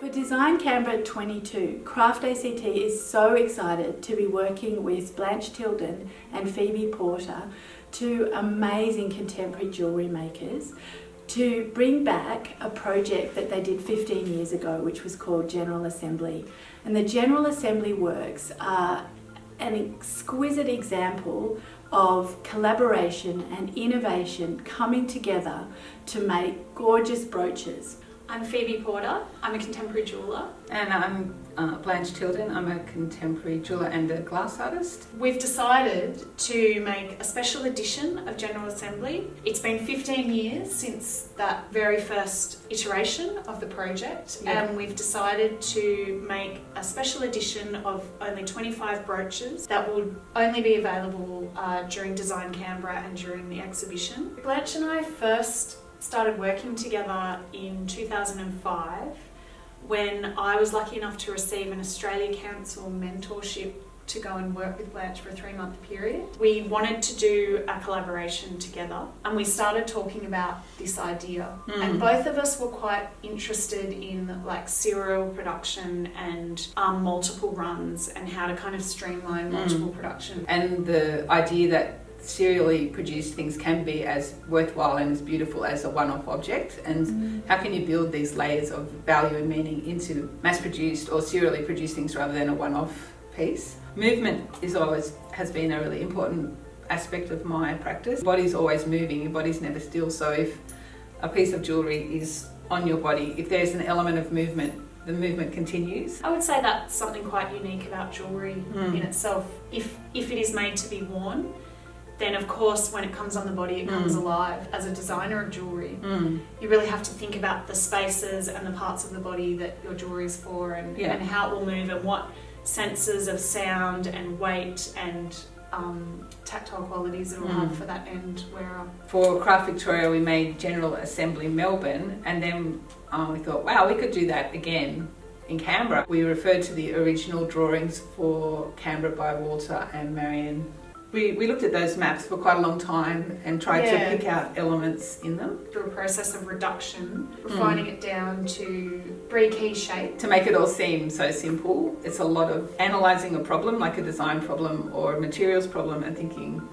For Design Canberra 22, Craft ACT is so excited to be working with Blanche Tilden and Phoebe Porter, two amazing contemporary jewellery makers, to bring back a project that they did 15 years ago, which was called General Assembly. And the General Assembly works are an exquisite example of collaboration and innovation coming together to make gorgeous brooches. I'm Phoebe Porter, I'm a contemporary jeweller. And I'm Blanche Tilden, I'm a contemporary jeweller and a glass artist. We've decided to make a special edition of General Assembly. It's been 15 years since that very first iteration of the project, and we've decided to make a special edition of only 25 brooches that will only be available during Design Canberra and during the exhibition. Blanche and I first started working together in 2005 when I was lucky enough to receive an Australia Council mentorship to go and work with Blanche for a 3-month period. We wanted to do a collaboration together and we started talking about this idea. And both of us were quite interested in like serial production and multiple runs and how to kind of streamline multiple production. And the idea that serially produced things can be as worthwhile and as beautiful as a one-off object, and how can you build these layers of value and meaning into mass-produced or serially produced things rather than a one-off piece. Movement has been a really important aspect of my practice. Your body's always moving, your body's never still, so if a piece of jewellery is on your body, if there's an element of movement, the movement continues. I would say that's something quite unique about jewellery in itself. If it is made to be worn, then of course when it comes on the body it comes alive. As a designer of jewellery, you really have to think about the spaces and the parts of the body that your jewellery is for, and how it will move and what senses of sound and weight and tactile qualities it will have for that end wearer. For Craft Victoria we made General Assembly Melbourne, and then we thought, wow, we could do that again in Canberra. We referred to the original drawings for Canberra by Walter and Marion. We looked at those maps for quite a long time and tried to pick out elements in them. Through a process of reduction, refining it down to 3 key shapes. To make it all seem so simple, it's a lot of analysing a problem, like a design problem or a materials problem, and thinking,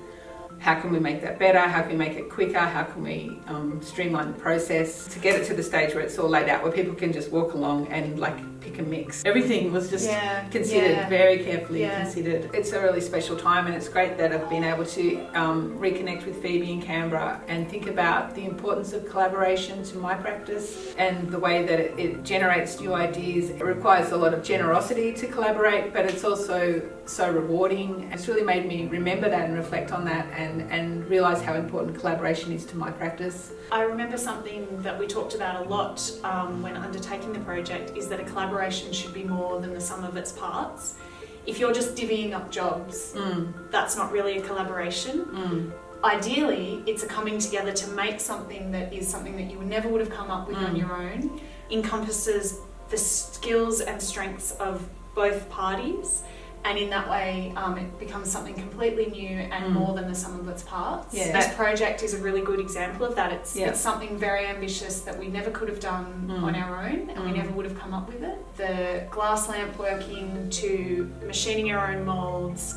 how can we make that better? How can we make it quicker? How can we streamline the process to get it to the stage where it's all laid out, where people can just walk along and like pick and mix. Everything was just considered, very carefully considered. It's a really special time, and it's great that I've been able to reconnect with Phoebe in Canberra and think about the importance of collaboration to my practice and the way that it generates new ideas. It requires a lot of generosity to collaborate, but it's also so rewarding. It's really made me remember that and reflect on that and realise how important collaboration is to my practice. I remember something that we talked about a lot when undertaking the project is that a collaboration should be more than the sum of its parts. If you're just divvying up jobs, that's not really a collaboration. Ideally, it's a coming together to make something that is something that you never would have come up with on your own, encompasses the skills and strengths of both parties, and in that way it becomes something completely new and more than the sum of its parts. This project is a really good example of that. It's something very ambitious that we never could have done on our own, and we never would have come up with it. The glass lamp working to machining your own moulds,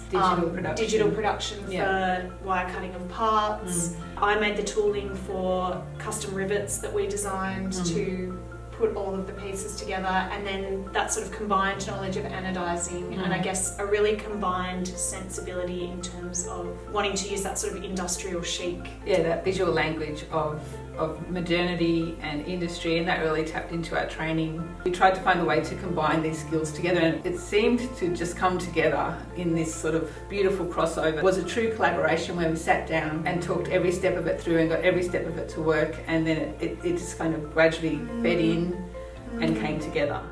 digital production for wire cutting of parts. I made the tooling for custom rivets that we designed to put all of the pieces together, and then that sort of combined knowledge of anodizing and I guess a really combined sensibility in terms of wanting to use that sort of industrial chic. Yeah, that visual language of modernity and industry, and that really tapped into our training. We tried to find a way to combine these skills together, and it seemed to just come together in this sort of beautiful crossover. It was a true collaboration where we sat down and talked every step of it through and got every step of it to work, and then it just kind of gradually fed in and came together.